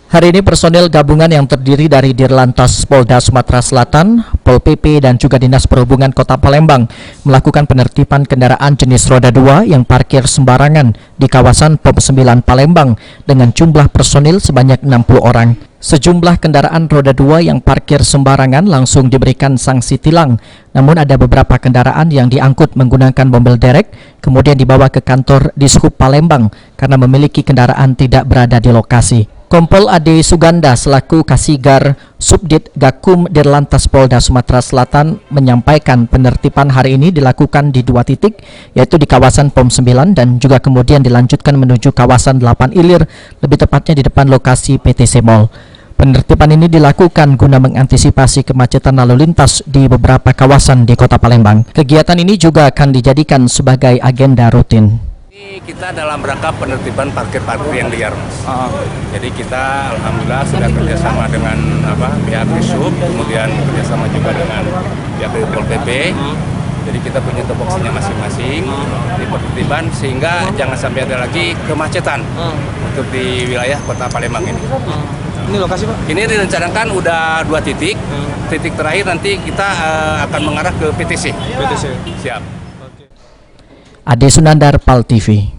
Hari ini personil gabungan yang terdiri dari Dirlantas Polda Sumatera Selatan, Pol PP dan juga Dinas Perhubungan Kota Palembang melakukan penertiban kendaraan jenis roda 2 yang parkir sembarangan di kawasan POM 9 Palembang dengan jumlah personil sebanyak 60 orang. Sejumlah kendaraan roda 2 yang parkir sembarangan langsung diberikan sanksi tilang. Namun ada beberapa kendaraan yang diangkut menggunakan mobil derek kemudian dibawa ke kantor Dishub Palembang karena memiliki kendaraan tidak berada di lokasi. Kompol Ade Suganda selaku Kasigar Subdit Gakum Dirlantas Polda Sumatera Selatan menyampaikan penertiban hari ini dilakukan di 2 titik, yaitu di kawasan POM 9 dan juga kemudian dilanjutkan menuju kawasan 8 Ilir, lebih tepatnya di depan lokasi PTC Mall. Penertiban ini dilakukan guna mengantisipasi kemacetan lalu lintas di beberapa kawasan di Kota Palembang. Kegiatan ini juga akan dijadikan sebagai agenda rutin. Kita dalam rangka penertiban parkir-parkir yang liar, Mas. Jadi kita alhamdulillah sudah kerjasama dengan pihak Dishub, kemudian kerjasama juga dengan pihak Pol PP. Jadi kita punya tupoksinya masing-masing di penertiban sehingga jangan sampai ada lagi kemacetan untuk di wilayah Kota Palembang ini. Ini lokasi, Pak? Ini direncanakan udah 2 titik. Titik terakhir nanti kita akan mengarah ke PTC. PTC. Siap. Ade Sunandar, PAL TV.